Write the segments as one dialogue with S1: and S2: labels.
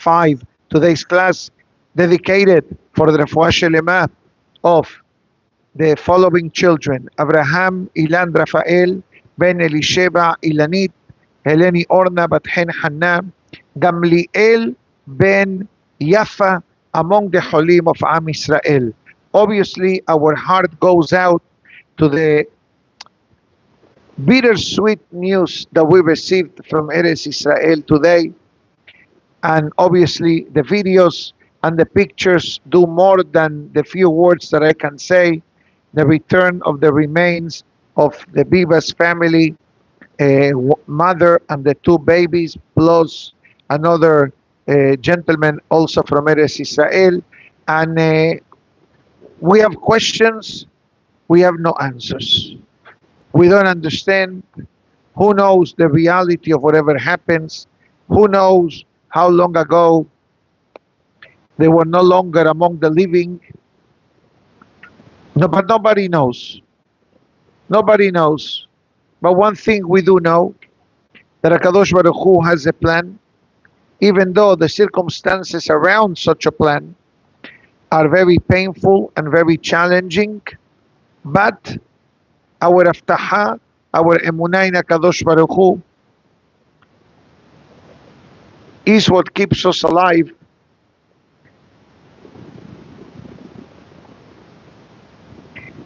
S1: 5. Today's class dedicated for the Refuah Shelema of the following children: Abraham Ilan Rafael Ben Elisheba Ilanit, Heleni Orna Bathen Hannah, Gamliel Ben Yafa, among the Holim of Am Israel. Obviously, our heart goes out to the bittersweet news that we received from Eretz Israel today. And obviously, the videos and the pictures do more than the few words that I can say. The return of the remains of the Bibas family, mother and the 2 babies, plus another gentleman also from Eretz Israel. And we have questions, we have no answers. We don't understand. Who knows the reality of whatever happens? Who knows how long ago they were no longer among the living? No, but nobody knows. Nobody knows. But one thing we do know, that HaKadosh Baruch Hu has a plan, even though the circumstances around such a plan are very painful and very challenging, but our aftaha, our emunah in HaKadosh Baruch Hu is what keeps us alive.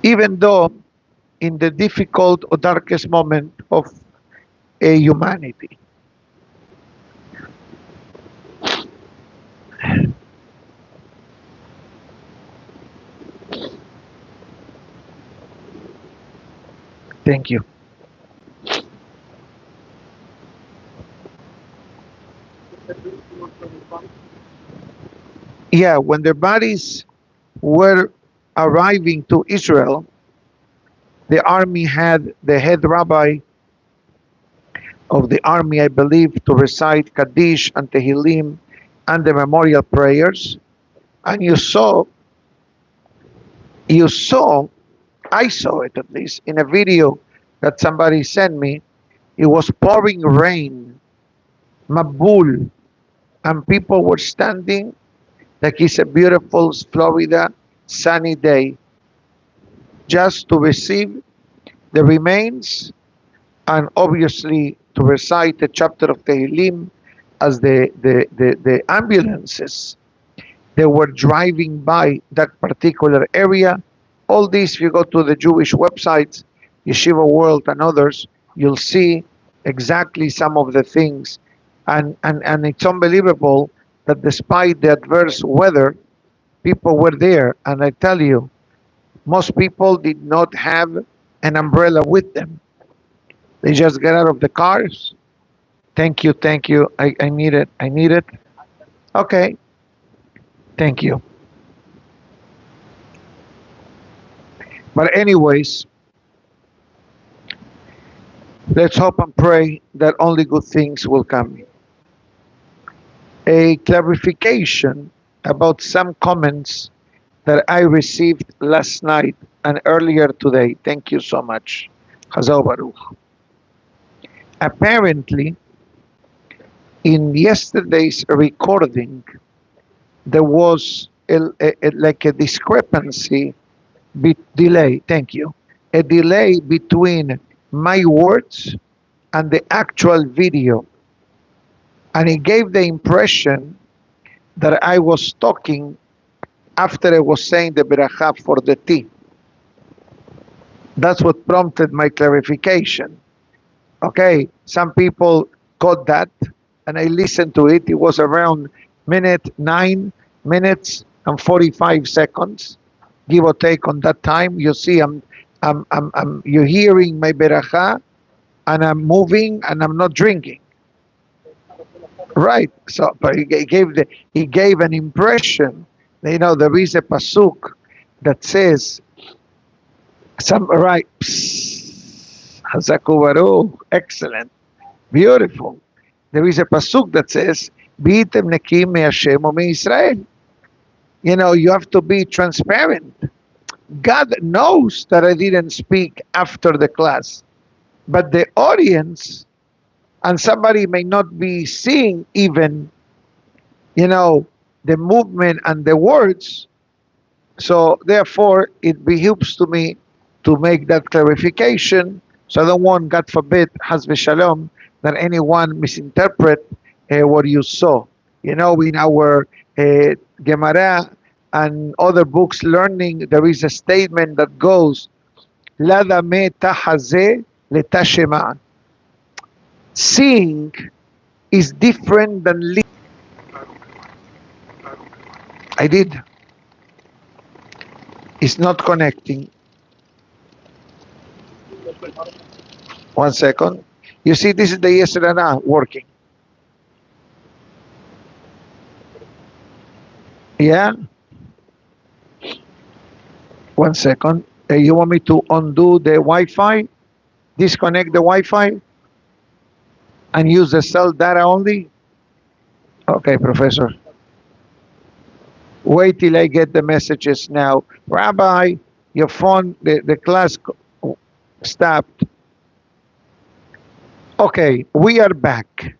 S1: Even though in the difficult or darkest moment of a humanity. Thank you. Yeah, when their bodies were arriving to Israel, the army had the head rabbi of the army, I believe, to recite Kaddish and Tehillim and the memorial prayers. And I saw it at least in a video that somebody sent me. It was pouring rain, mabul, and people were standing like it's a beautiful Florida sunny day, just to receive the remains and obviously to recite the chapter of Tehillim as the ambulances they were driving by that particular area. All this, if you go to the Jewish websites, Yeshiva World and others, you'll see exactly some of the things. And it's unbelievable that despite the adverse weather, people were there. And I tell you, most people did not have an umbrella with them. They just get out of the cars. Thank you. I need it. Okay. Thank you. But anyways, let's hope and pray that only good things will come. A clarification about some comments that I received last night and earlier today. Thank you so much. Chazal Baruch. Apparently, in yesterday's recording, there was like a discrepancy, delay. Thank you. A delay between my words and the actual video. And it gave the impression that I was talking after I was saying the beracha for the tea. That's what prompted my clarification. Okay, some people caught that, and I listened to it. It was around 9 minutes and 45 seconds, give or take on that time. You see, you're hearing my beracha, and I'm moving, and I'm not drinking. Right. So, but he gave an impression. You know, there is a pasuk that says, right? Hazaku Baruch, excellent, beautiful. There is a pasuk that says, "B'item nekim me'Hashem u'me'Yisrael." You know, you have to be transparent. God knows that I didn't speak after the class, but the audience and somebody may not be seeing even you know, the movement and the words. So therefore, it behooves to me to make that clarification. So I don't want, God forbid, Hasbe Shalom, that anyone misinterpret what you saw. You know, in our Gemara and other books learning, there is a statement that goes, "La dame tahaze letashema." Seeing is different than listening. I did. It's not connecting. 1 second. You see, this is the Yesrana working. Yeah? 1 second. You want me to undo the Wi-Fi? Disconnect the Wi-Fi? And use the cell data only? Okay, Professor. Wait till I get the messages now. Rabbi, your phone, the class stopped. Okay, we are back.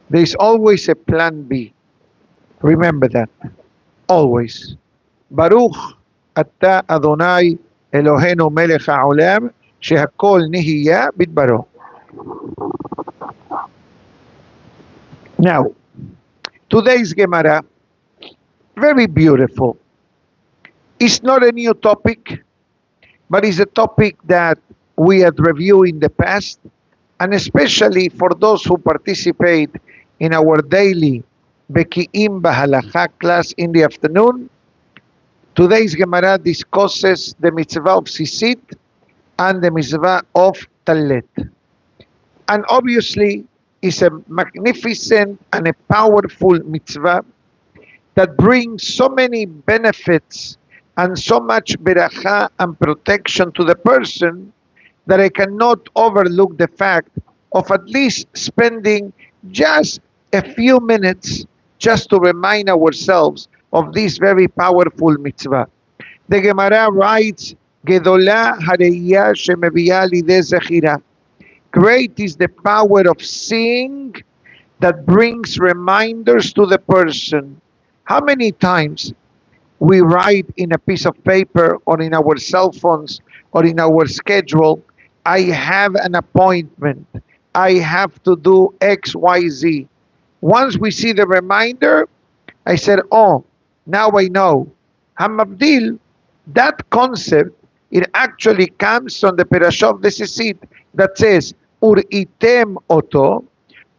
S1: There's always a plan B. Remember that. Always. Baruch ata Adonai Eloheinu melech haolam shehakol nihiya bidbaro. Now, today's Gemara, very beautiful. It's not a new topic, but it's a topic that we had reviewed in the past, and especially for those who participate in our daily Beki'im Bahalacha class in the afternoon. Today's Gemara discusses the mitzvah of Sisit and the mitzvah of Talet. And obviously, it's a magnificent and a powerful mitzvah that brings so many benefits and so much beracha and protection to the person that I cannot overlook the fact of at least spending just a few minutes just to remind ourselves of this very powerful mitzvah. The Gemara writes, Gedolah hareiyah shemeviah lidei zechira. Great is the power of seeing that brings reminders to the person. How many times we write in a piece of paper or in our cell phones or in our schedule, I have an appointment, I have to do X, Y, Z. Once we see the reminder, I said, oh, now I know. Hamabdil, that concept, it actually comes from the Perashah of the Sisit that says, Uritem oto,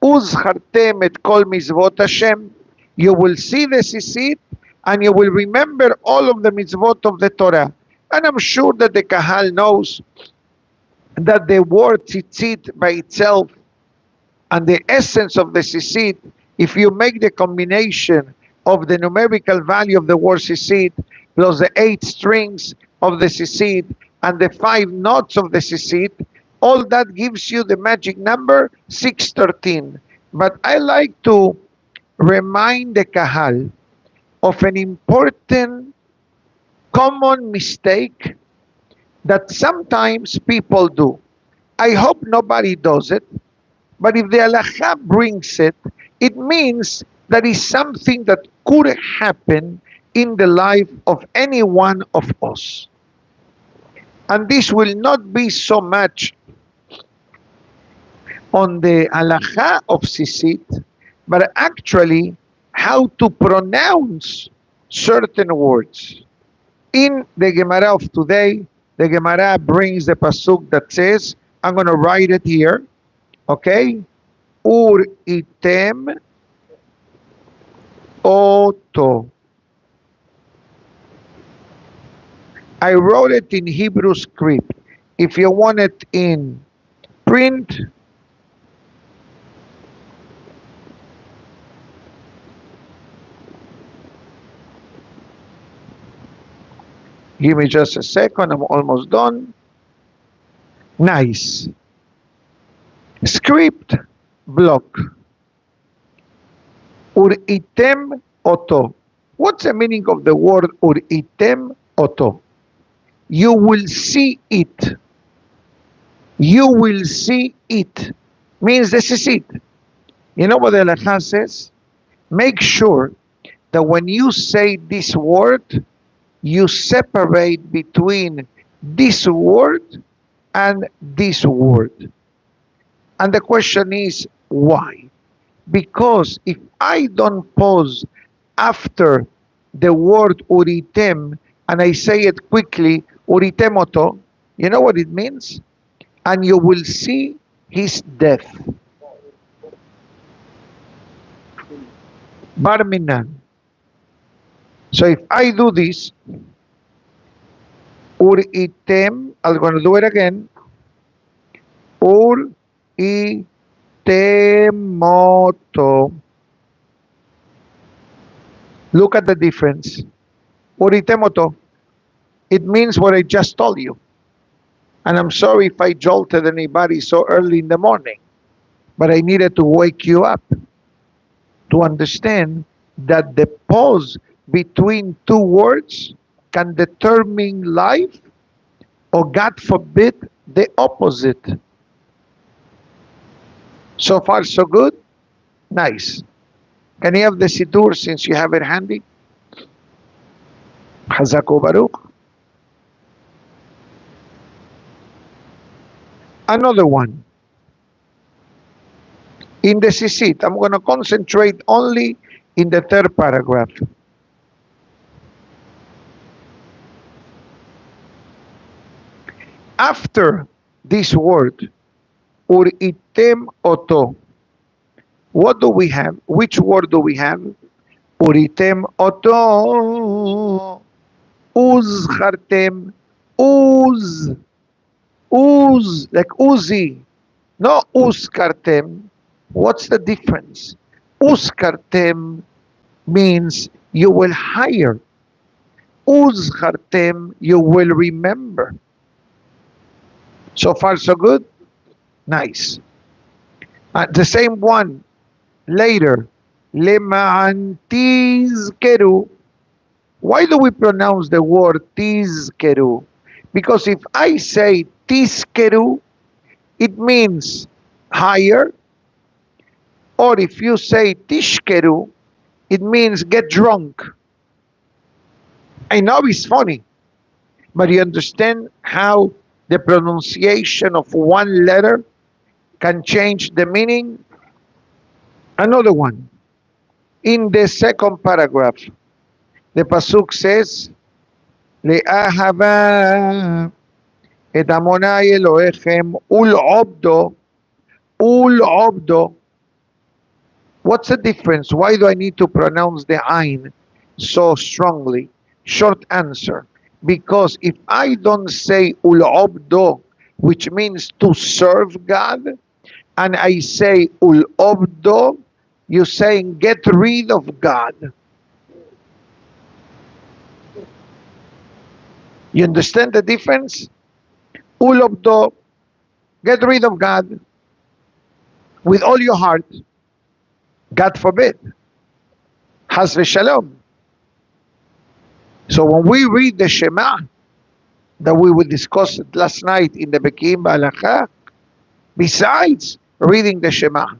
S1: uzchartem et kol mizvot Hashem. You will see the Sisit and you will remember all of the mitzvot of the Torah. And I'm sure that the Kahal knows that the word tzitzit by itself and the essence of the tzitzit, if you make the combination of the numerical value of the word tzitzit plus the 8 strings of the tzitzit and the 5 knots of the tzitzit, all that gives you the magic number 613. But I like to remind the Kahal of an important common mistake that sometimes people do. I hope nobody does it, but if the halakha brings it, it means that is something that could happen in the life of any one of us. And this will not be so much on the halakha of Sisit, but actually how to pronounce certain words. In the Gemara of today, the Gemara brings the pasuk that says, I'm going to write it here, okay? Ur item oto. I wrote it in Hebrew script. If you want it in print, give me just a second, I'm almost done. Nice. Script block. Uritem oto. What's the meaning of the word uritem oto? You will see it. You will see it. Means this is it. You know what the halakha says? Make sure that when you say this word, you separate between this word and this word. And the question is, why? Because if I don't pause after the word uritem and I say it quickly, uritemoto, you know what it means? And you will see his death. Barminan. So if I do this, uritem, I'm going to do it again. Uritemoto. Look at the difference. Uritemoto, it means what I just told you. And I'm sorry if I jolted anybody so early in the morning, but I needed to wake you up to understand that the pause between two words can determine life, or God forbid, the opposite. So far, so good? Nice. Can you have the Siddur since you have it handy? Hazako Baruch. Another one. In the Sisit, I'm going to concentrate only in the third paragraph. After this word, uritem oto, what do we have? Which word do we have? Uritem oto, uzchartem, uz, like Uzi, no uzkartem. What's the difference? Uzkartem means you will hire. Uzchartem, you will remember. So far, so good? Nice. The same one later. Lema'an tizkeru. Why do we pronounce the word tizkeru? Because if I say tizkeru, it means higher. Or if you say tishkeru, it means get drunk. I know it's funny, but you understand how the pronunciation of one letter can change the meaning? Another one. In the second paragraph, the pasuk says, Le'ahava et Amonai Elohechem ul obdo. What's the difference? Why do I need to pronounce the ain so strongly? Short answer. Because if I don't say ul obdo, which means to serve God, and I say ul obdo, you're saying get rid of God. You understand the difference? Ul obdo, get rid of God with all your heart. God forbid. Has v'shalom. So when we read the Shema that we will discuss it last night in the Bekim Ba'alacha, besides reading the Shema,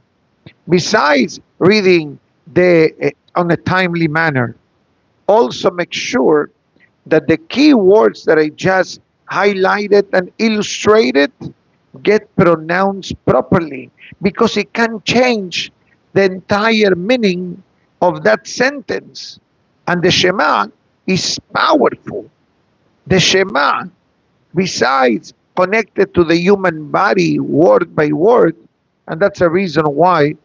S1: besides reading the on a timely manner, also make sure that the key words that I just highlighted and illustrated get pronounced properly, because it can change the entire meaning of that sentence. And the Shema is powerful. The Shema, besides connected to the human body word by word, and that's a reason why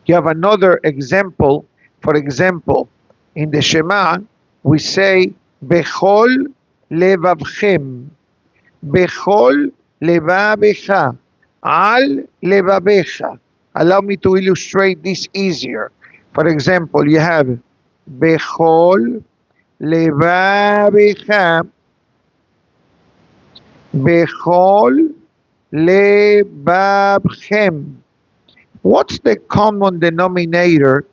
S1: you have another example. For example, in the Shema, we say, Bechol levavchem, Bechol levabecha, al levabecha. Allow me to illustrate this easier. For example, you have Bechol levabecha, Bechol levabchem. What's the common denominator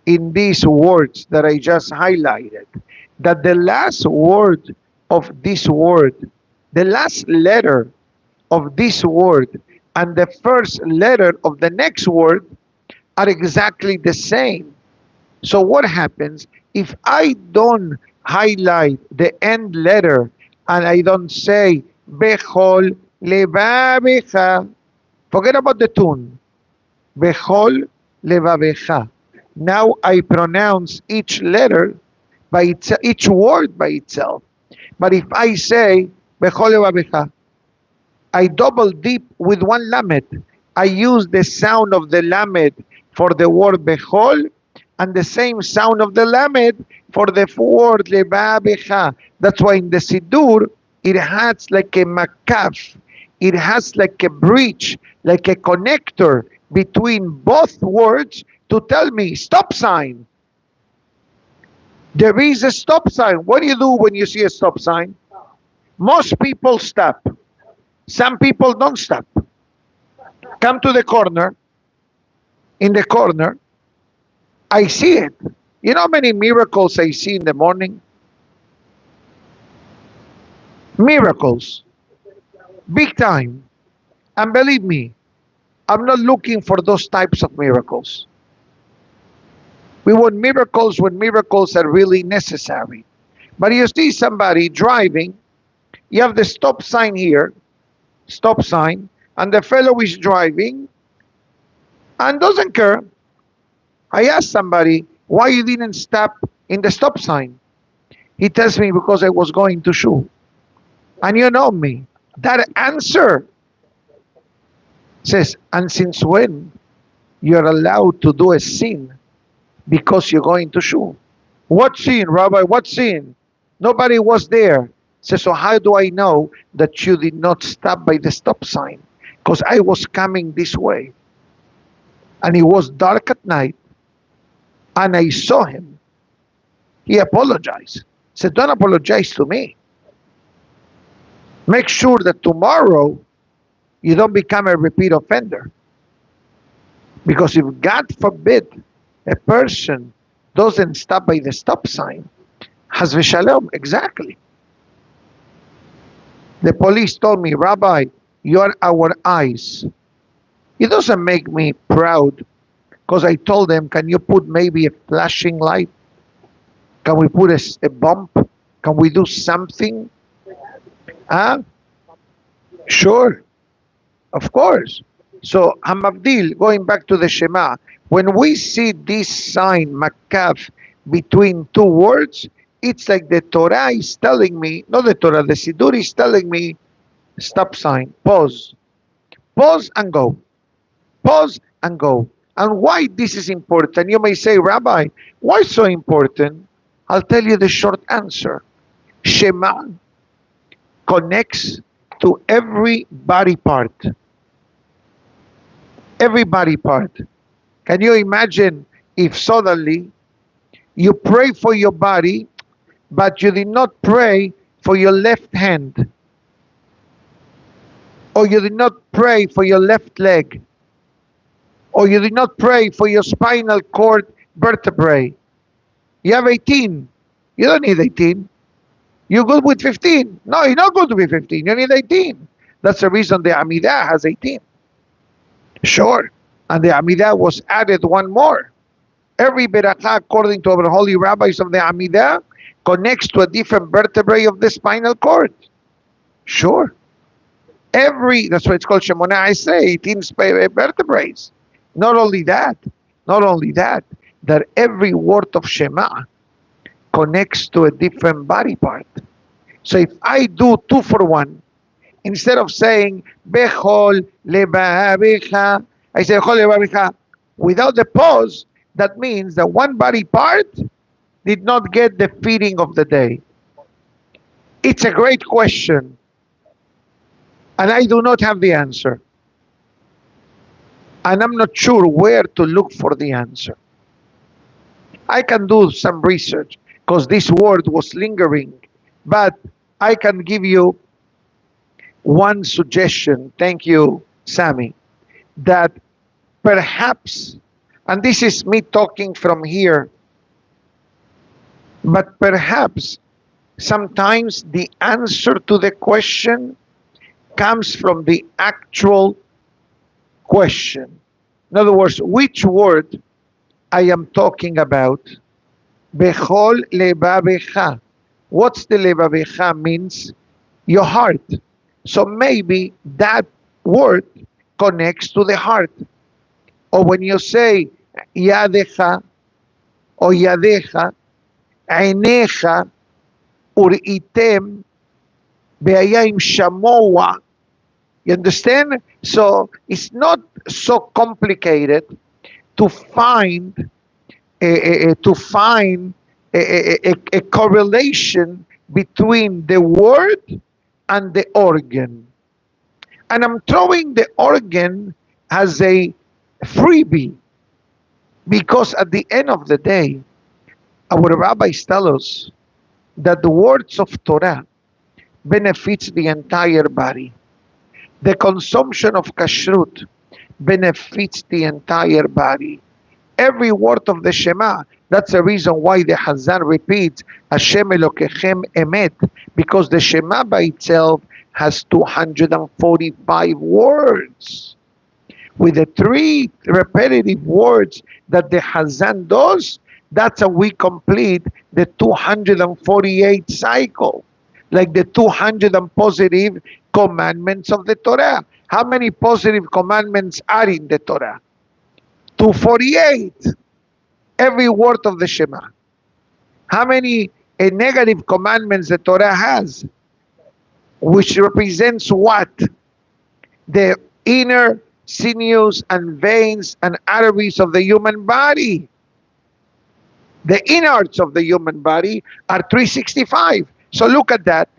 S1: in these words that I just highlighted? That the last word of this word, the last letter of this word, and the first letter of the next word are exactly the same. So what happens if I don't highlight the end letter and I don't say Bechol levabecha? Forget about the tune. Bechol levabecha. Now I pronounce each letter by each word by itself. But if I say Bechol levabecha, I double dip with one lamed. I use the sound of the lamed for the word Bechol and the same sound of the lamed for the word Levabecha. That's why in the Sidur, it has like a makaf. It has like a bridge, like a connector between both words to tell me stop sign. There is a stop sign. What do you do when you see a stop sign? Most people stop. Some people don't stop. Come to the corner. In the corner, I see it. You know how many miracles I see in the morning? Miracles. Big time. And believe me, I'm not looking for those types of miracles. We want miracles when miracles are really necessary. But you see somebody driving, you have the stop sign here, stop sign, and the fellow is driving and doesn't care. I asked somebody why you didn't stop in the stop sign. He tells me because I was going to shul. And you know me, that answer says, and since when you're allowed to do a sin because you're going to shul? What sin, Rabbi? What sin? Nobody was there. Says, so how do I know that you did not stop by the stop sign? Because I was coming this way. And it was dark at night. And I saw him. He apologized. Said, don't apologize to me. Make sure that tomorrow you don't become a repeat offender. Because if God forbid a person doesn't stop by the stop sign, has v'shalom, exactly. The police told me, Rabbi, you are our eyes. It doesn't make me proud because I told them, can you put maybe a flashing light? Can we put a bump? Can we do something? Huh? Sure, of course. So, Hamavdil, going back to the Shema, when we see this sign, Makaf, between two words, it's like the Torah is telling me, not the Torah, the Sidur is telling me, stop sign, pause. Pause and go. Pause and go. And why this is important? You may say, Rabbi, why so important? I'll tell you the short answer. Shema connects to every body part. Every body part. Can you imagine if suddenly you pray for your body, but you did not pray for your left hand? Or you did not pray for your left leg? Or you did not pray for your spinal cord vertebrae? You have 18. You don't need 18. You're good with 15. No, you're not good with 15. You need 18. That's the reason the Amidah has 18. Sure. And the Amidah was added one more. Every berakah, according to our holy rabbis of the Amidah, connects to a different vertebrae of the spinal cord. Sure. That's why it's called Shemona Esrei, 18 vertebrae. Not only that, that every word of Shema connects to a different body part. So if I do 2 for 1, instead of saying Bechol levabecha, I say Bechol levabecha without the pause. That means that one body part did not get the feeding of the day. It's a great question, and I do not have the answer. And I'm not sure where to look for the answer. I can do some research because this word was lingering, but I can give you one suggestion. Thank you, Sammy. That perhaps, and this is me talking from here, but perhaps sometimes the answer to the question comes from the actual question. In other words, which word I am talking about Bechol levavecha. What's the levavecha means? Your heart. So maybe that word connects to the heart. Or when you say yadecha or yadecha, ainecha, uritem, be'ayim shamoa. You understand? So it's not so complicated to find a correlation between the word and the organ. And I'm throwing the organ as a freebie because at the end of the day, our rabbis tell us that the words of Torah benefits the entire body. The consumption of kashrut benefits the entire body. Every word of the Shema, that's the reason why the Hazan repeats Hashem Elokechem Emet, because the Shema by itself has 245 words. With the 3 repetitive words that the Hazan does, that's how we complete the 248 cycle, like the 200 and positive commandments of the Torah. How many positive commandments are in the Torah? 248. Every word of the Shema. How many negative commandments the Torah has? Which represents what? The inner sinews and veins and arteries of the human body. The innards of the human body are 365. So look at that.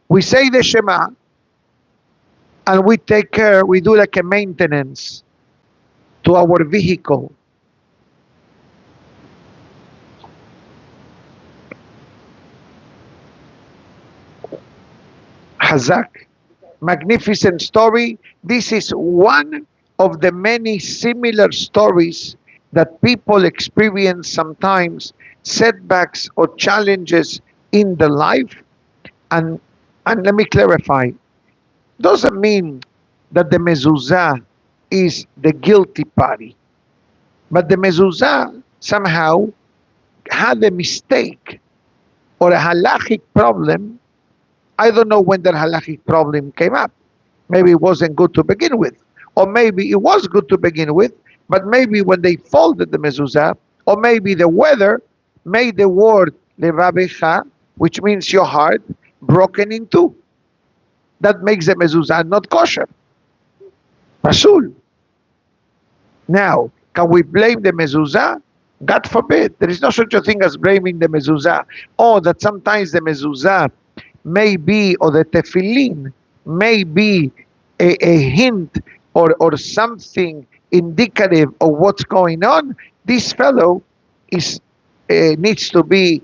S1: We say the Shema, and we take care, we do like a maintenance to our vehicle. Hazak, magnificent story. This is one of the many similar stories that people experience sometimes, setbacks or challenges in the life. And let me clarify, doesn't mean that the mezuzah is the guilty party, but the mezuzah somehow had a mistake or a halachic problem. I don't know when that halachic problem came up. Maybe it wasn't good to begin with, or maybe it was good to begin with, but maybe when they folded the mezuzah, or maybe the weather made the word levavecha, which means your heart, broken in two. That makes the mezuzah not kosher. Pasul. Now, can we blame the mezuzah? God forbid. There is no such a thing as blaming the mezuzah. Or that sometimes the mezuzah may be, or the tefillin may be a hint or something indicative of what's going on. This fellow is needs to be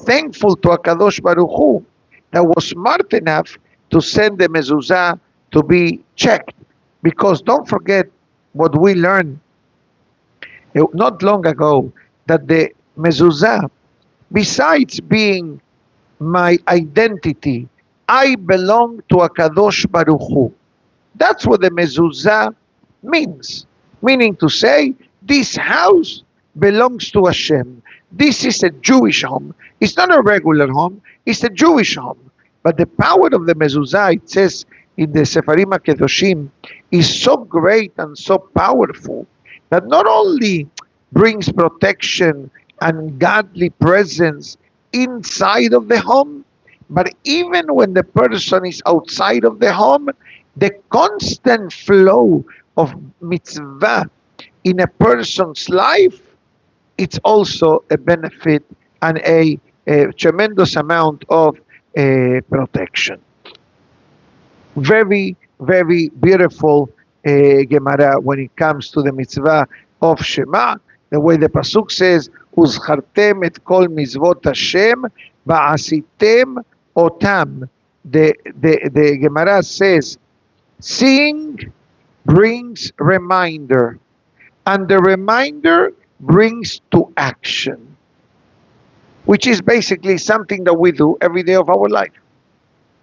S1: thankful to HaKadosh Baruch Hu that was smart enough to send the mezuzah to be checked. Because don't forget what we learned not long ago, that the mezuzah, besides being my identity, I belong to HaKadosh Baruch Hu. That's what the mezuzah means. Meaning to say, this house belongs to Hashem. This is a Jewish home. It's not a regular home. It's a Jewish home. But the power of the mezuzah, it says in the Sefarim HaKedoshim, is so great and so powerful that not only brings protection and godly presence inside of the home, but even when the person is outside of the home, the constant flow of mitzvah in a person's life, it's also a benefit and a tremendous amount of protection. Very, very beautiful Gemara when it comes to the mitzvah of Shema, the way the Pasuk says, Uzchartem et kol mizvot Hashem ba'asitem otam. The Gemara says, seeing brings reminder, and the reminder brings to action, which is basically something that we do every day of our life.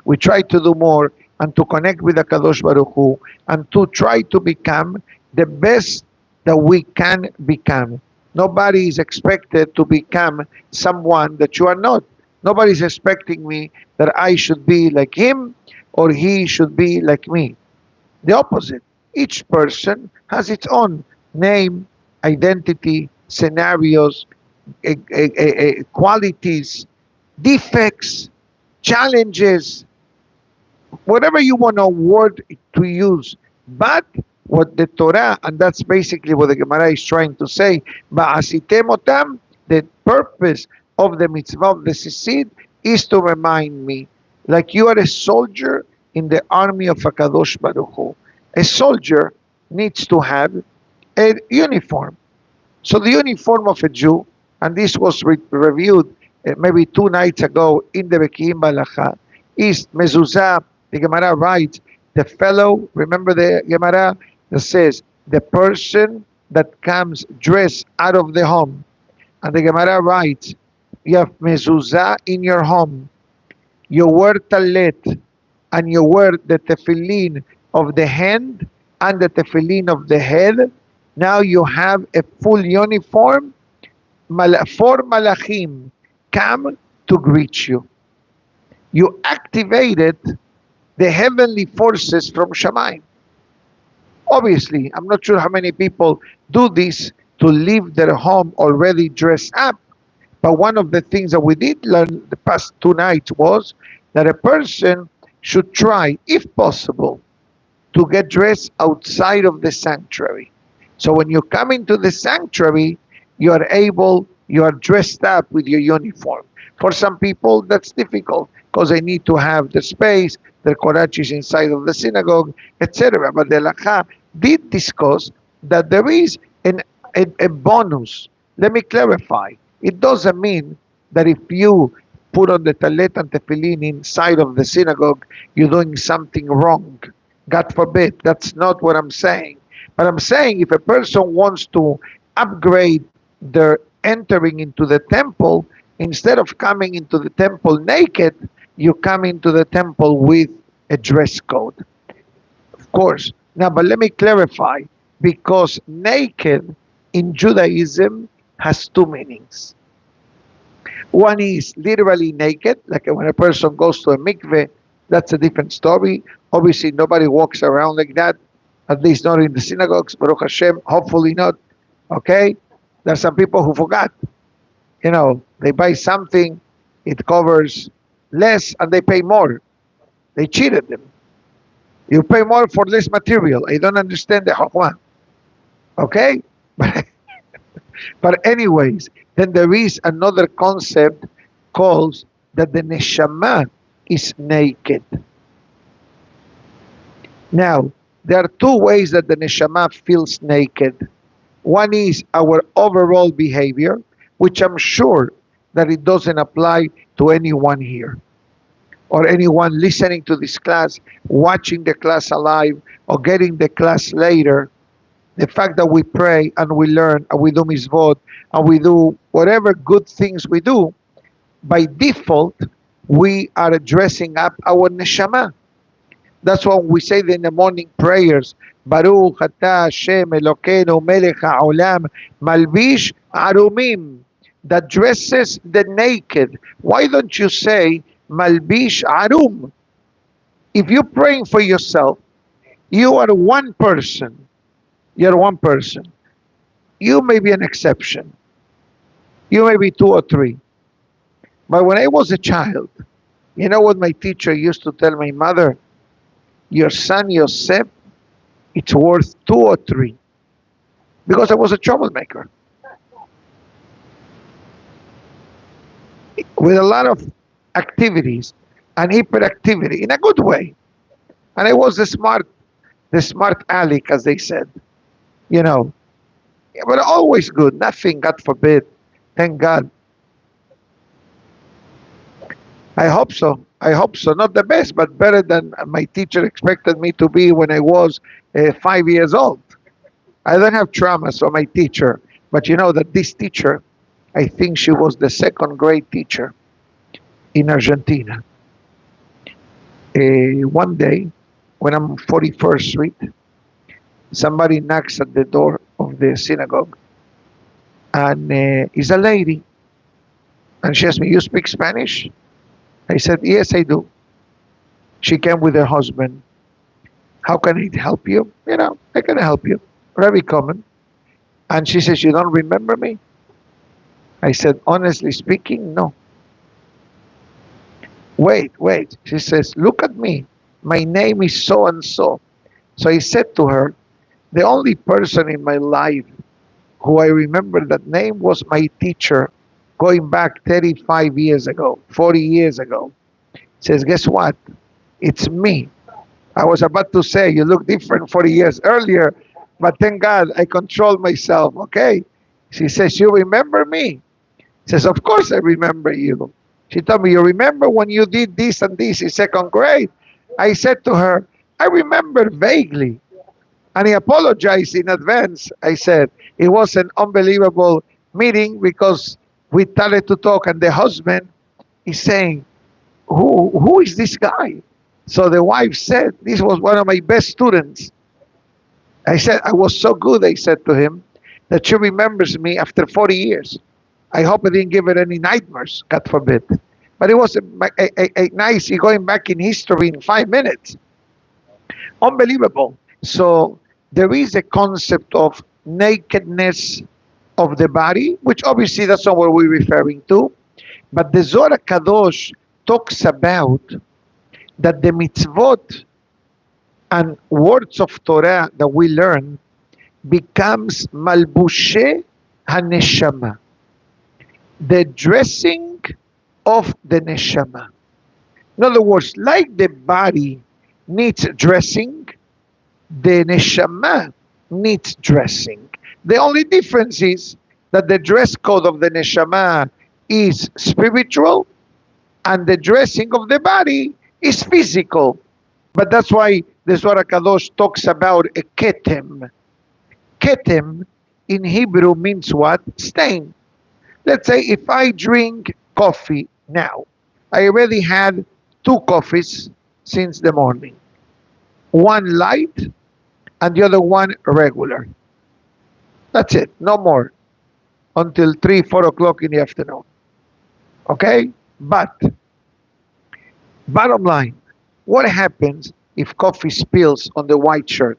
S1: We try to do more and to connect with the Kadosh Baruch Hu and to try to become the best that we can become. Nobody is expected to become someone that you are not. Nobody is expecting me that I should be like him or he should be like me. The opposite. Each person has its own name, identity, scenarios, qualities, defects, challenges, whatever you want a word to use. But what the Torah, and that's basically what the Gemara is trying to say, Ba'asitem otam, the purpose of the mitzvah of the sisid is to remind me, like you are a soldier in the army of HaKadosh Baruch Hu. A soldier needs to have a uniform. So the uniform of a Jew, and this was reviewed maybe 2 nights ago in the Bekiim Balacha, is mezuzah. The Gemara writes, the fellow, remember the Gemara that says, the person that comes dressed out of the home. And the Gemara writes, you have mezuzah in your home, you wear talet, and you wear the tefillin of the hand and the tefillin of the head. Now you have a full uniform. 4 malachim come to greet you. You activated the heavenly forces from Shamayim. Obviously, I'm not sure how many people do this to leave their home already dressed up. But one of the things that we did learn the past 2 nights was that a person should try, if possible, to get dressed outside of the sanctuary. So when you come into the sanctuary, you are dressed up with your uniform. For some people, that's difficult because they need to have the space, their korachis inside of the synagogue, etc. But the Halakha did discuss that there is a bonus. Let me clarify. It doesn't mean that if you put on the talet and tefillin inside of the synagogue, you're doing something wrong. God forbid. That's not what I'm saying. But I'm saying if a person wants to upgrade their entering into the temple, instead of coming into the temple naked, you come into the temple with a dress code. Of course. Now, but let me clarify, because naked in Judaism has 2 meanings. One is literally naked, like when a person goes to a mikveh, that's a different story. Obviously, nobody walks around like that, at least not in the synagogues, Baruch Hashem, hopefully not. Okay? There are some people who forgot. You know, they buy something, it covers less, and they pay more. They cheated them. You pay more for less material. I don't understand the Hokmah. Okay? But anyways, then there is another concept called that the neshama is naked. Now, there are 2 ways that the neshama feels naked. One is our overall behavior, which I'm sure that it doesn't apply to anyone here or anyone listening to this class, watching the class alive or getting the class later. The fact that we pray and we learn and we do mitzvot and we do whatever good things we do, by default, we are dressing up our neshama. That's why we say in the morning prayers, Baruch Ata Hashem Elokeinu Melech HaOlam Malbish Arumim, that dresses the naked. Why don't you say Malbish Arum? If you're praying for yourself, you are one person. You're one person. You may be an exception. You may be 2 or 3. But when I was a child, you know what my teacher used to tell my mother? Your son Yosef, it's worth 2 or 3. Because I was a troublemaker. With a lot of activities and hyperactivity in a good way. And I was the smart aleck, as they said. You know, but always good, nothing, God forbid. Thank God. I hope so. I hope so. Not the best, but better than my teacher expected me to be when I was 5 years old. I don't have traumas on my teacher, but you know that this teacher, I think she was the 2nd grade teacher in Argentina. One day, when I'm 41st Street, somebody knocks at the door of the synagogue, and is a lady. And she asked me, "You speak Spanish?" I said, "Yes, I do." She came with her husband. "How can I help you?" "I can help you." Very common. And she says, "You don't remember me?" I said, "Honestly speaking, no." "Wait, wait." She says, "Look at me. My name is so and so." So I said to her, the only person in my life who I remember that name was my teacher going back 35 years ago, 40 years ago. Says, "Guess what? It's me." I was about to say, "You look different 40 years earlier," but thank God I controlled myself. Okay. She says, "You remember me?" Says, "Of course I remember you." She told me, "You remember when you did this and this in second grade?" I said to her, "I remember vaguely." And I apologized in advance. I said, it was an unbelievable meeting because we started to talk, and the husband is saying, who is this guy? So the wife said, "This was one of my best students." I said, "I was so good," I said to him, "that she remembers me after 40 years. I hope I didn't give her any nightmares, God forbid." But it was a nice going back in history in 5 minutes. Unbelievable. So there is a concept of nakedness of the body, which obviously that's not what we're referring to. But the Zohar Kadosh talks about that the mitzvot and words of Torah that we learn becomes malbushe haneshama, the dressing of the neshama. In other words, like the body needs dressing, the neshama needs dressing. The only difference is that the dress code of the neshama is spiritual and the dressing of the body is physical. But that's why the Zohar Kadosh talks about a ketem. Ketem in Hebrew means what? Stain. Let's say if I drink coffee now, I already had 2 coffees since the morning. One light and the other one regular. That's it, no more until 3, 4 o'clock in the afternoon. Okay? But, bottom line, what happens if coffee spills on the white shirt?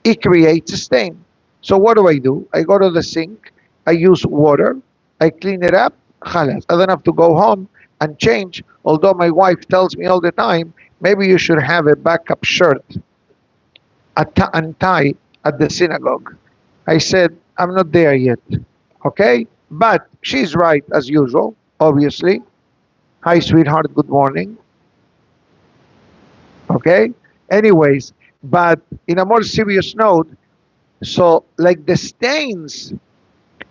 S1: It creates a stain. So what do? I go to the sink, I use water, I clean it up, khalas. I don't have to go home and change, although my wife tells me all the time, maybe you should have a backup shirt and tie at the synagogue. I said, I'm not there yet. Okay? But she's right as usual, obviously. "Hi, sweetheart, good morning." Okay? Anyways, but in a more serious note, so like the stains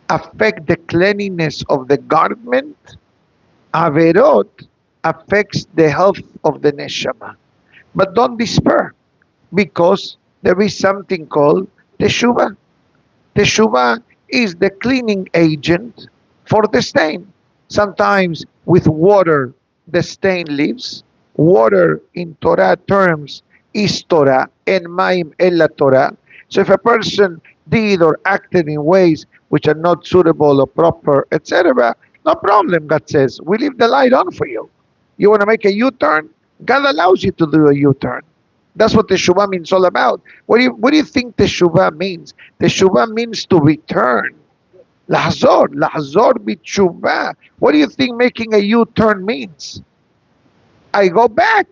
S1: affect the cleanliness of the garment, Averot affects the health of the neshama. But don't despair, because there is something called teshuvah. Teshuvah is the cleaning agent for the stain. Sometimes with water, the stain leaves. Water in Torah terms is Torah, and Maim ella Torah. So if a person did or acted in ways which are not suitable or proper, etc., no problem, God says. We leave the light on for you. You want to make a U-turn? God allows you to do a U-turn. That's what teshuvah means all about. What do you think teshuvah means? Teshuvah means to return. Lahzor bitshuvah. What do you think making a U-turn means? I go back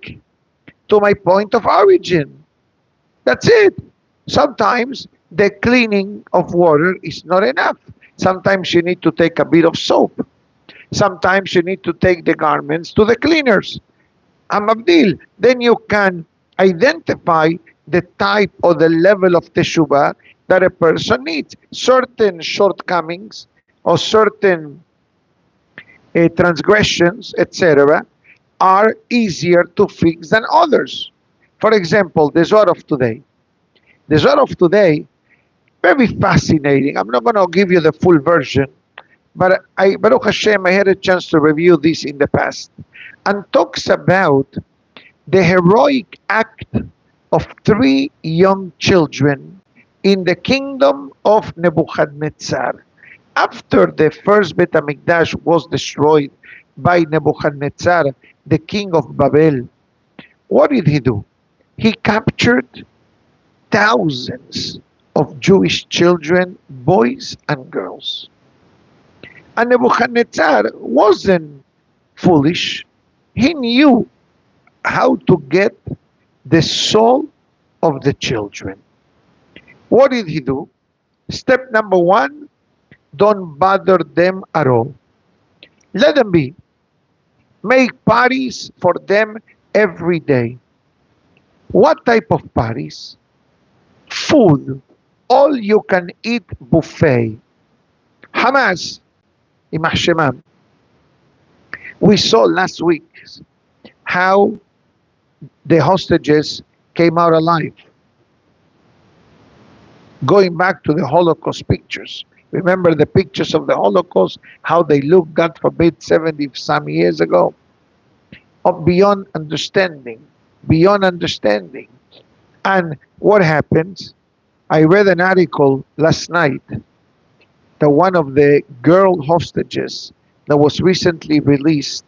S1: to my point of origin. That's it. Sometimes the cleaning of water is not enough. Sometimes you need to take a bit of soap. Sometimes you need to take the garments to the cleaners. Amabdil. Then you can identify the type or the level of teshuvah that a person needs. Certain shortcomings or certain transgressions, etc., are easier to fix than others. For example, the Zohar of today. The Zohar of today, very fascinating. I'm not going to give you the full version, but Baruch Hashem, I had a chance to review this in the past, and talks about the heroic act of 3 young children in the kingdom of Nebuchadnezzar. After the first Bet HaMikdash was destroyed by Nebuchadnezzar, the king of Babel, what did he do? He captured thousands of Jewish children, boys and girls. And Nebuchadnezzar wasn't foolish. He knew how to get the soul of the children. What did he do? Step number one, don't bother them at all. Let them be. Make parties for them every day. What type of parties? Food. All you can eat buffet. Hamas, Imah Shemam. We saw last week how the hostages came out alive. Going back to the Holocaust pictures. Remember the pictures of the Holocaust, how they looked, God forbid, 70 some years ago? Beyond understanding. Beyond understanding. And what happens? I read an article last night that one of the girl hostages that was recently released,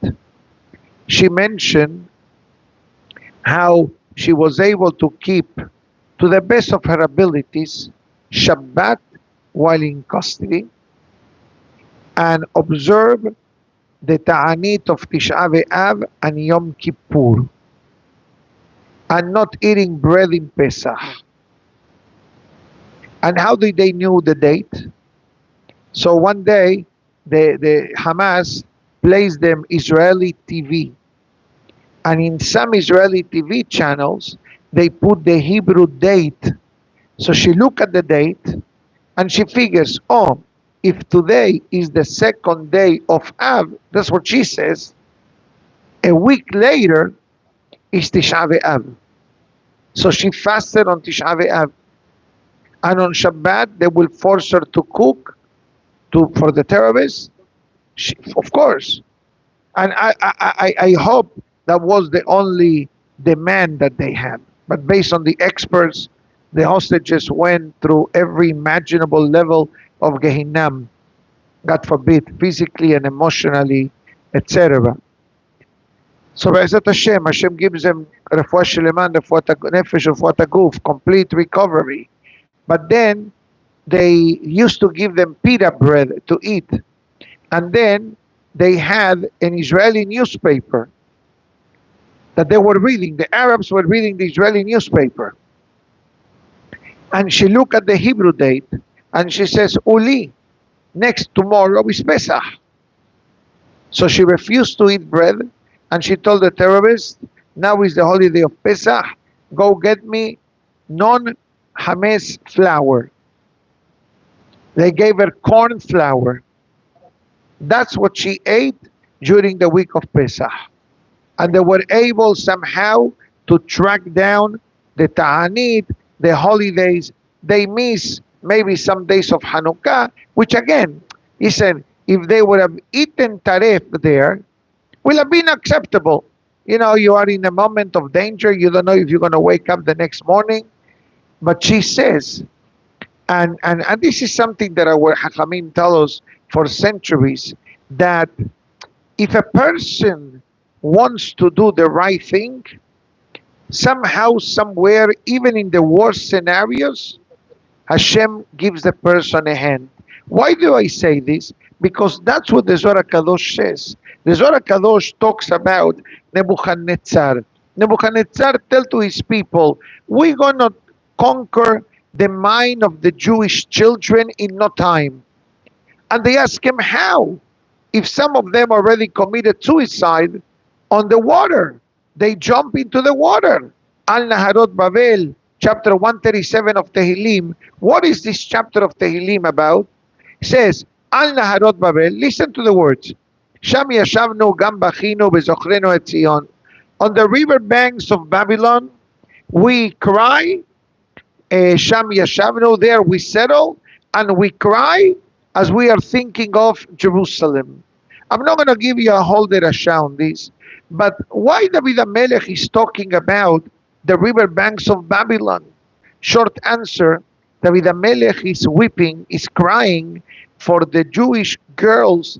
S1: she mentioned how she was able to keep, to the best of her abilities, Shabbat while in custody and observe the Ta'anit of Tisha B'Av and Yom Kippur and not eating bread in Pesach. And how did they know the date? So one day, the Hamas plays them Israeli TV. And in some Israeli TV channels, they put the Hebrew date. So she look at the date and she figures, oh, if today is the second day of Av, that's what she says, a week later is Tisha B'Av. So she fasted on Tisha B'Av. And on Shabbat, they will force her to cook for the terrorists. Of course. And I hope that was the only demand that they had. But based on the experts, the hostages went through every imaginable level of Gehinnom, God forbid, physically and emotionally, etc. So Be'ezat Hashem gives them refuah sheleman, refuat nefesh, refuat guf, complete recovery. But then they used to give them pita bread to eat. And then they had an Israeli newspaper that they were reading. The Arabs were reading the Israeli newspaper. And she looked at the Hebrew date and she says, Uli, next tomorrow is Pesach. So she refused to eat bread and she told the terrorists, now is the holiday of Pesach, go get me non-Hames flour. They gave her corn flour. That's what she ate during the week of Pesach. And they were able somehow to track down the Ta'anit, the holidays. They miss maybe some days of Hanukkah, which again, he said, if they would have eaten taref there, will have been acceptable. You know, you are in a moment of danger. You don't know if you're going to wake up the next morning. But she says, and this is something that our Hachamim tell us for centuries, that if a person wants to do the right thing, somehow, somewhere, even in the worst scenarios, Hashem gives the person a hand. Why do I say this? Because that's what the Zohar Kadosh says. The Zohar Kadosh talks about Nebuchadnezzar. Nebuchadnezzar tell to his people, we're going to conquer the mind of the Jewish children in no time. And they ask him how? If some of them already committed suicide on the water, they jump into the water. Al-Naharot Babel, chapter 137 of Tehillim. What is this chapter of Tehillim about? It says, Al-Naharot Babel, listen to the words. Sham yashavnu gam bachinu bezochrenu et Zion. On the river banks of Babylon, we cry. Sham yashavnu, there we settle, and we cry as we are thinking of Jerusalem. I'm not going to give you a whole derasha on this, but why David HaMelech is talking about the river banks of Babylon? Short answer, David HaMelech is weeping, is crying for the Jewish girls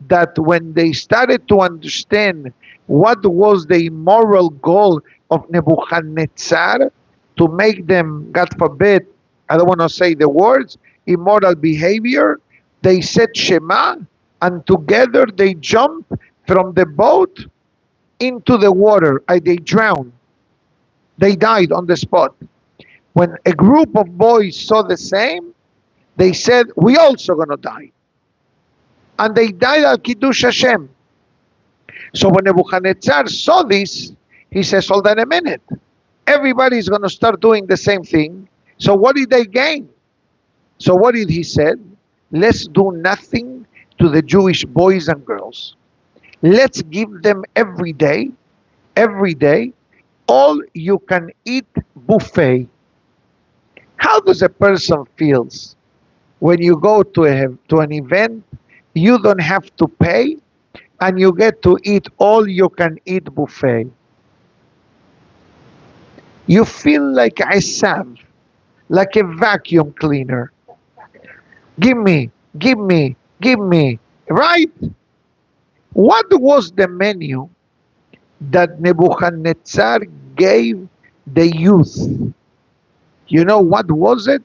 S1: that when they started to understand what was the immoral goal of Nebuchadnezzar to make them, God forbid, I don't want to say the words, immoral behavior, they said Shema, and together they jumped from the boat into the water. They drowned. They died on the spot. When a group of boys saw the same, they said, we also going to die. And they died al Kiddush Hashem. So when Nebuchadnezzar saw this, he says, hold on a minute. Everybody's going to start doing the same thing. So what did they gain? So what did he said? Let's do nothing to the Jewish boys and girls. Let's give them every day, all you can eat buffet. How does a person feels when you go to an event, you don't have to pay, and you get to eat all you can eat buffet? You feel like a Sam, like a vacuum cleaner. Give me, right? What was the menu that Nebuchadnezzar gave the youth? You know what was it?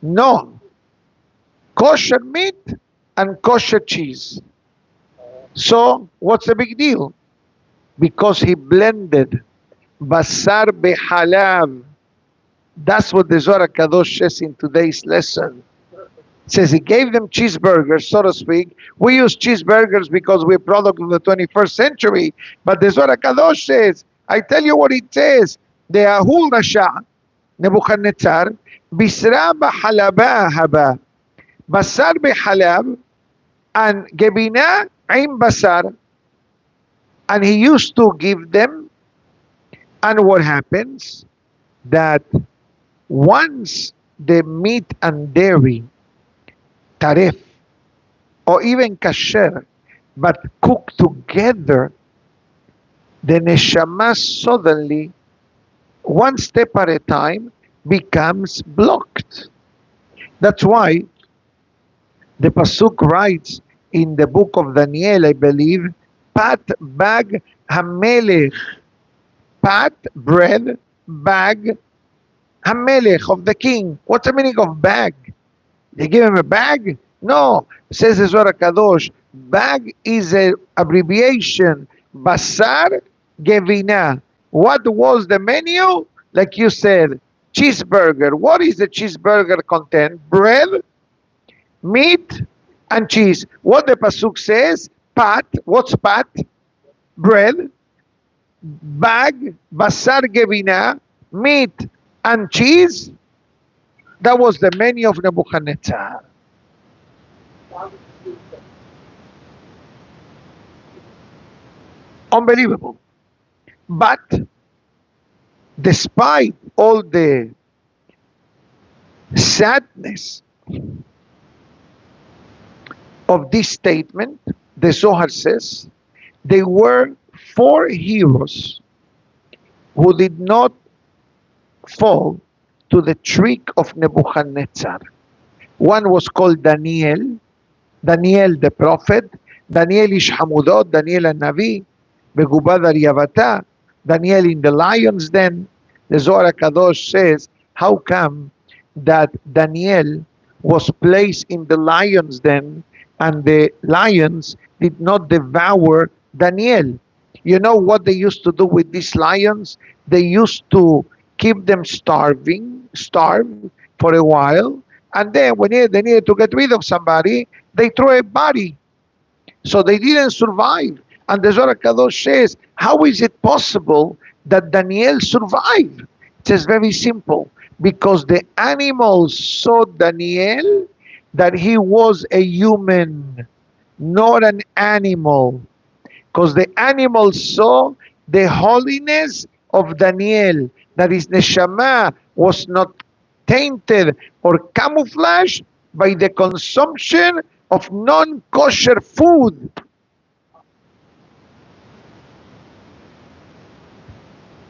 S1: No. Kosher meat and kosher cheese. So what's the big deal? Because he blended basar behalav. That's what the Zohar Kadosh says in today's lesson. It says he gave them cheeseburgers, so to speak. We use cheeseburgers because we're product of the 21st century. But the Zohar Kadosh says, I tell you what it says. The Ahul Rasha, Nebuchadnezzar, Bisra b'halaba haba. Basar b'halab and Gebina aim basar. And he used to give them. And what happens? That once the meat and dairy, taref, or even kasher, but cooked together, the neshama suddenly, one step at a time, becomes blocked. That's why the pasuk writes in the book of Daniel, I believe, pat bag hamelech, pat bread, bag hamelech of the king. What's the meaning of bag? They give him a bag? No, says the Zohar Kadosh. Bag is an abbreviation. Basar Gevina. What was the menu? Like you said, cheeseburger. What is the cheeseburger content? Bread, meat, and cheese. What the pasuk says? Pat. What's pat? Bread. Bag. Basar Gevina. Meat and cheese. That was the menu of Nebuchadnezzar. Unbelievable. But despite all the sadness of this statement, the Zohar says, there were 4 heroes who did not fall to the trick of Nebuchadnezzar. One was called Daniel the prophet, Daniel ish Hamudot, Daniel Navi, Begubad Yavata, Daniel in the lion's den. The Zohar Kadosh says, how come that Daniel was placed in the lion's den and the lions did not devour Daniel? You know what they used to do with these lions? They used to keep them starved for a while, and then when they needed to get rid of somebody, they throw a body. So they didn't survive. And the Zohar Kadosh says, how is it possible that Daniel survived? It says very simple, because the animals saw Daniel that he was a human, not an animal. Because the animals saw the holiness of Daniel, that his neshama was not tainted or camouflaged by the consumption of non-kosher food.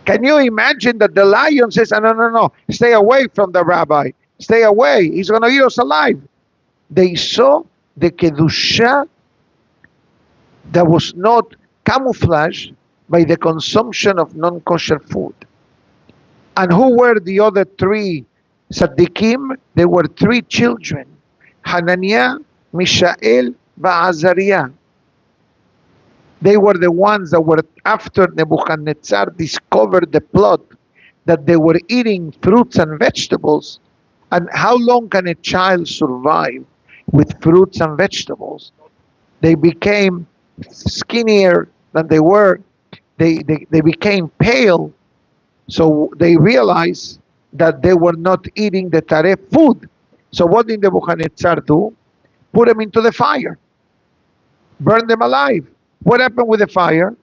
S1: Can you imagine that the lion says, no, stay away from the rabbi. Stay away. He's going to eat us alive. They saw the Kedusha that was not camouflaged by the consumption of non-kosher food. And who were the other three tzaddikim? There were three children, Hananiah, Mishael, Azariah. They were the ones that were, after Nebuchadnezzar discovered the plot, that they were eating fruits and vegetables. And how long can a child survive with fruits and vegetables? They became skinnier than they were. They became pale. So they realized that they were not eating the taref food. So what did Nebuchadnezzar do? Put them into the fire. Burn them alive. What happened with the fire?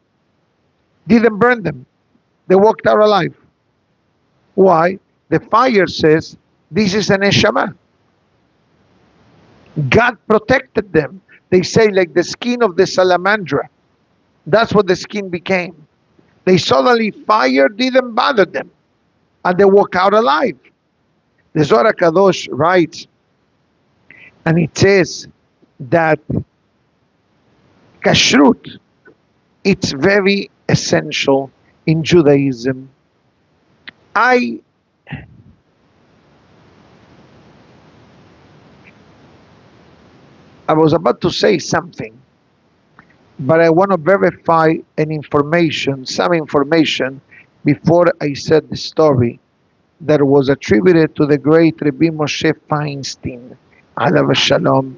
S1: Didn't burn them. They walked out alive. Why? The fire says, this is an neshama. God protected them. They say like the skin of the salamandra. That's what the skin became. They suddenly, fire didn't bother them. And they walk out alive. The Zohar Kadosh writes, and it says that kashrut, it's very essential in Judaism. I was about to say something, but I want to verify some information before I said the story that was attributed to the great Rabbi Moshe Feinstein, alav shalom,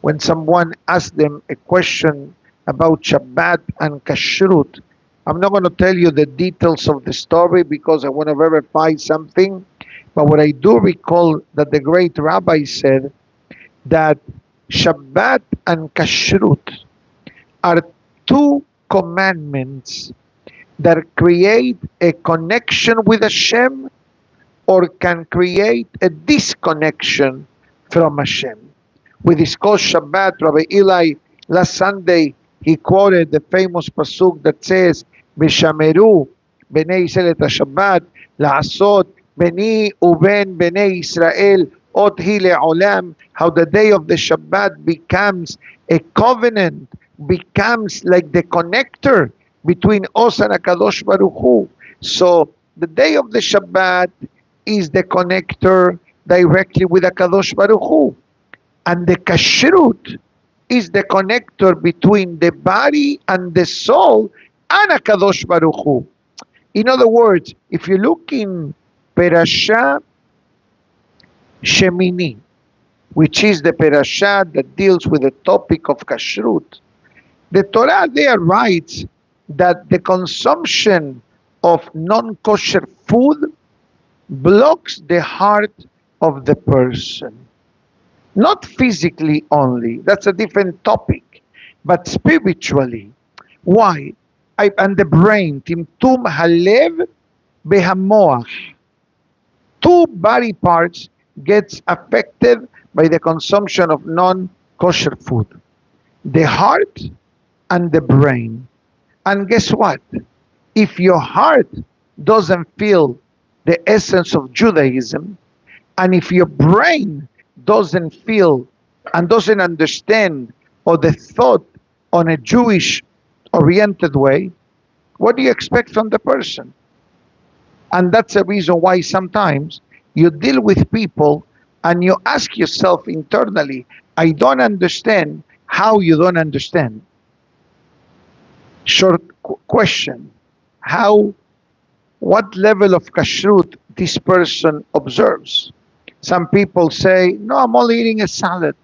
S1: when someone asked them a question about Shabbat and Kashrut. I'm not going to tell you the details of the story because I want to verify something, but what I do recall that the great rabbi said that Shabbat and Kashrut are two commandments that create a connection with Hashem or can create a disconnection from Hashem. With his called Shabbat, Rabbi Eli, last Sunday, he quoted the famous pasuk that says, Beshameru bnei Yisrael et Shabbat, la'asot beni uben bnei Israel ot hi le'olam, how the day of the Shabbat becomes a covenant, becomes like the connector between us and HaKadosh Baruch Hu. So the day of the Shabbat is the connector directly with HaKadosh Baruch Hu. And the Kashrut is the connector between the body and the soul and HaKadosh Baruch Hu. In other words, if you look in Perashah Shemini, which is the Perashah that deals with the topic of Kashrut, the Torah there writes that the consumption of non-kosher food blocks the heart of the person. Not physically only, that's a different topic, but spiritually. Why? And the brain, timtum halev behamoach. Two body parts gets affected by the consumption of non-kosher food. The heart and the brain. And guess what? If your heart doesn't feel the essence of Judaism, and if your brain doesn't feel and doesn't understand or the thought on a Jewish oriented way, what do you expect from the person? And that's the reason why sometimes you deal with people and you ask yourself internally, I don't understand how you don't understand. Short question, what level of kashrut this person observes? Some people say, no, I'm only eating a salad.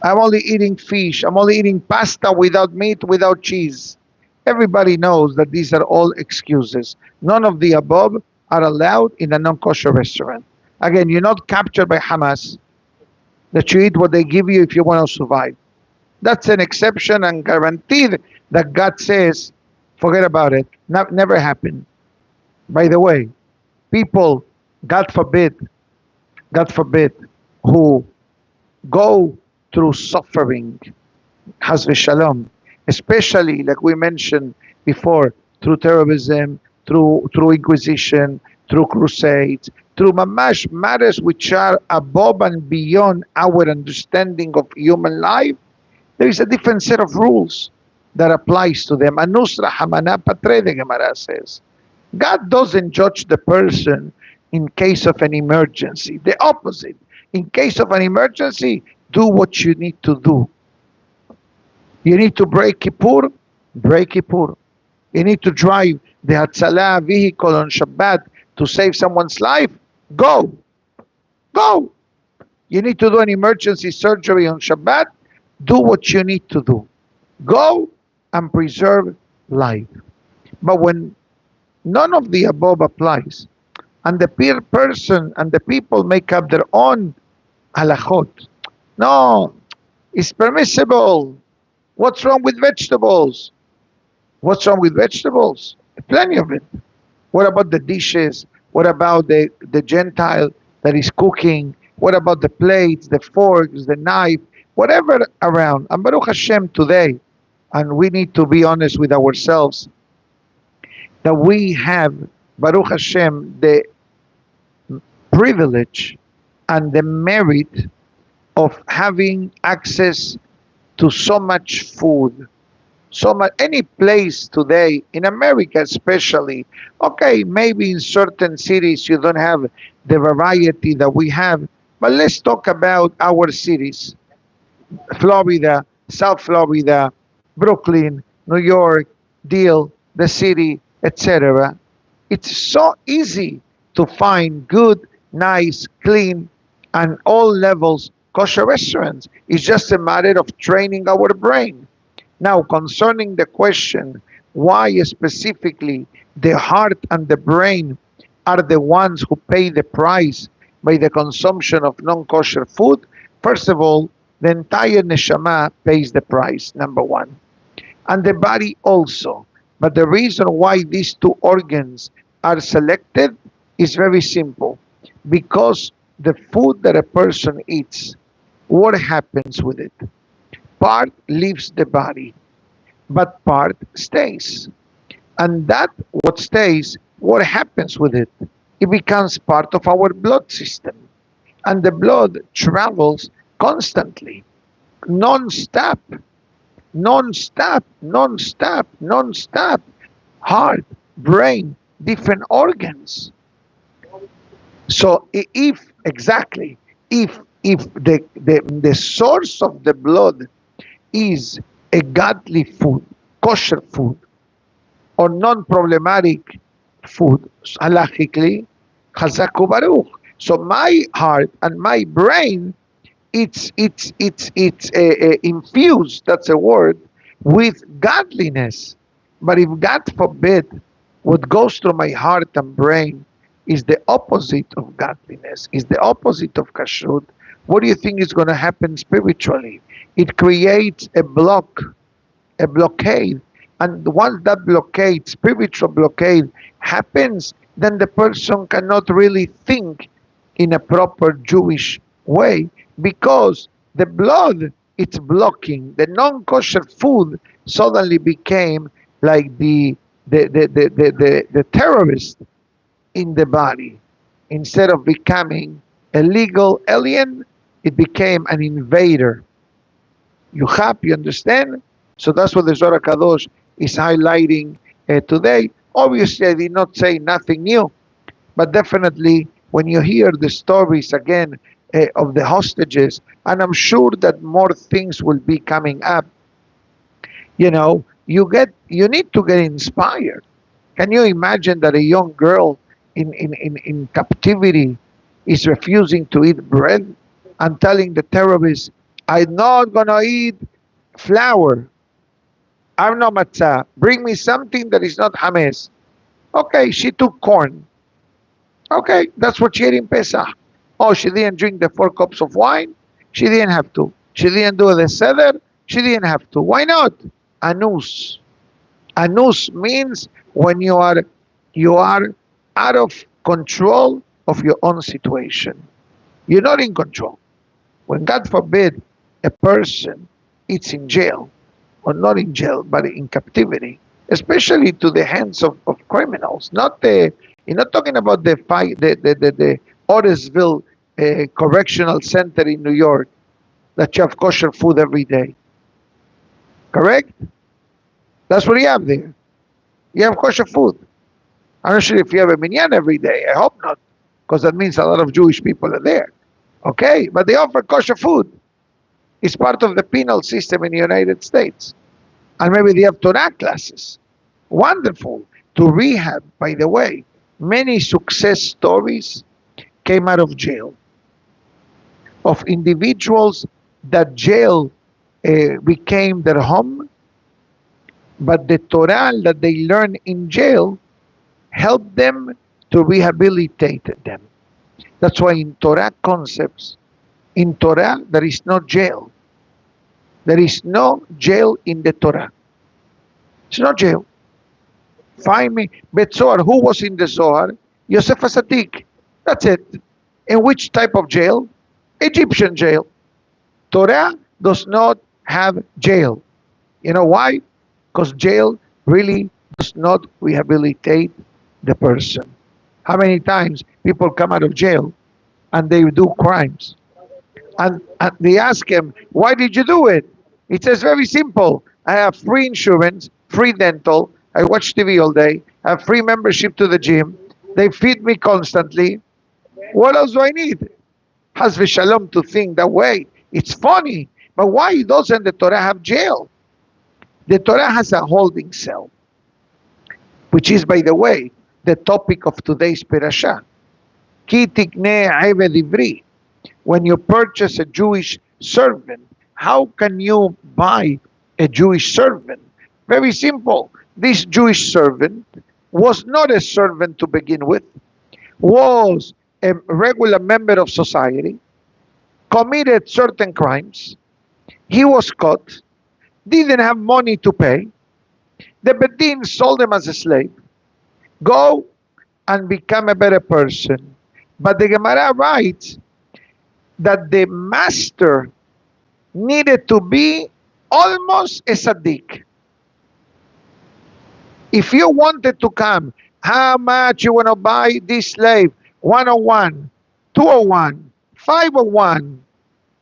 S1: I'm only eating fish. I'm only eating pasta without meat, without cheese. Everybody knows that these are all excuses. None of the above are allowed in a non-kosher restaurant. Again, you're not captured by Hamas, that you eat what they give you if you want to survive. That's an exception and guaranteed that God says, forget about it. Never happened. By the way, people, God forbid, who go through suffering, Haz v'shalom, especially like we mentioned before, through terrorism, through Inquisition, through crusades, through mamash matters which are above and beyond our understanding of human life, there is a different set of rules that applies to them. Anusra hamana patre, the Gemara says. God doesn't judge the person in case of an emergency. The opposite. In case of an emergency, do what you need to do. You need to break Kippur, break Kippur. You need to drive the Hatzalah vehicle on Shabbat to save someone's life, go. Go. You need to do an emergency surgery on Shabbat, do what you need to do. Go and preserve life. But when none of the above applies, and the peer person and the people make up their own halachot. No, it's permissible. What's wrong with vegetables? What's wrong with vegetables? Plenty of it. What about the dishes? What about the Gentile that is cooking? What about the plates, the forks, the knife, whatever around? And Baruch Hashem today, and we need to be honest with ourselves, that we have, Baruch Hashem, the privilege and the merit of having access to so much food. So much, any place today, in America especially, okay, maybe in certain cities you don't have the variety that we have, but let's talk about our cities. Florida, South Florida, Brooklyn, New York, Deal, the city, etc. It's so easy to find good, nice, clean, and all levels kosher restaurants. It's just a matter of training our brain. Now, concerning the question, why specifically the heart and the brain are the ones who pay the price by the consumption of non-kosher food, first of all, the entire neshama pays the price, number one. And the body also. But the reason why these two organs are selected is very simple. Because the food that a person eats, what happens with it? Part leaves the body, but part stays. And that what stays, what happens with it? It becomes part of our blood system. And the blood travels constantly, non-stop, non-stop, non-stop, non-stop. Heart, brain, different organs. So if exactly, if the source of the blood is a godly food, kosher food, or non-problematic food, halachically, chazaku baruch. So my heart and my brain, it's infused, that's a word, with godliness. But if God forbid, what goes through my heart and brain is the opposite of godliness, is the opposite of kashrut, what do you think is going to happen spiritually? It creates a blockade. And once that blockade, spiritual blockade, happens, then the person cannot really think in a proper Jewish way, because the blood, it's blocking. The non-kosher food suddenly became like the terrorist in the body. Instead of becoming a legal alien, it became an invader. You understand? So that's what the Zohar Kadosh is highlighting today. Obviously, I did not say nothing new, but definitely when you hear the stories again of the hostages, and I'm sure that more things will be coming up, you know, you need to get inspired. Can you imagine that a young girl in captivity is refusing to eat bread and telling the terrorists, I'm not gonna eat flour, I'm not matzah, bring me something that is not hametz. Okay, she took corn. Okay, that's what she ate in Pesach. Oh, she didn't drink the 4 cups of wine? She didn't have to. She didn't do the seder? She didn't have to. Why not? Anus. Anus means when you are out of control of your own situation. You're not in control. When God forbid a person is in jail, or not in jail, but in captivity, especially to the hands of criminals, not the You're not talking about the Otisville Correctional Center in New York that you have kosher food every day. Correct? That's what you have there. You have kosher food. I'm not sure if you have a minyan every day. I hope not, because that means a lot of Jewish people are there. Okay? But they offer kosher food. It's part of the penal system in the United States. And maybe they have Torah classes. Wonderful. To rehab, by the way, many success stories came out of jail, of individuals that jail became their home, but the Torah that they learned in jail helped them to rehabilitate them. That's why in Torah concepts, in Torah, there is no jail. There is no jail in the Torah. It's not jail. Find me. Bet Zohar, who was in the Zohar? Yosef Hasadik. That's it. In which type of jail? Egyptian jail. Torah does not have jail. You know why? Because jail really does not rehabilitate the person. How many times people come out of jail and they do crimes? And they ask him, why did you do it? He says, very simple. I have free insurance, free dental. I watch TV all day. I have free membership to the gym. They feed me constantly. What else do I need? Has v'shalom to think that way. It's funny. But why doesn't the Torah have jail? The Torah has a holding cell, which is, by the way, the topic of today's parasha. Ki tikneh eved ivri. When you purchase a Jewish servant, how can you buy a Jewish servant? Very simple. This Jewish servant was not a servant to begin with, was a regular member of society, committed certain crimes, he was caught, didn't have money to pay, the Bedin sold him as a slave, go and become a better person. But the Gemara writes that the master needed to be almost a tzaddik. If you wanted to come, how much you want to buy this slave? 101, 201, 501.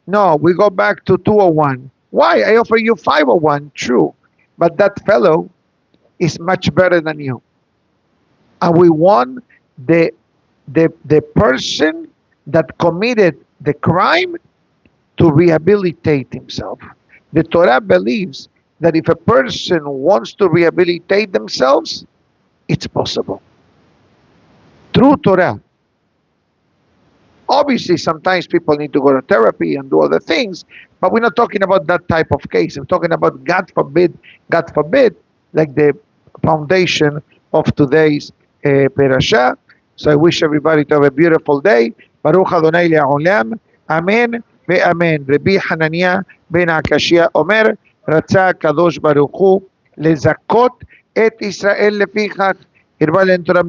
S1: No, we go back to 201. Why? I offer you 501. True. But that fellow is much better than you. And we want the person that committed the crime to rehabilitate himself. The Torah believes that if a person wants to rehabilitate themselves, it's possible. Through Torah. Obviously, sometimes people need to go to therapy and do other things, but we're not talking about that type of case. I'm talking about, God forbid, like the foundation of today's parasha. So I wish everybody to have a beautiful day. Baruch Adonai Le'olam. Amen ואמן. רבי חנניה בן הקשיא אומר, רצה הקדוש ברוך הוא לזכות את ישראל לפיכך, הרבה להם תורה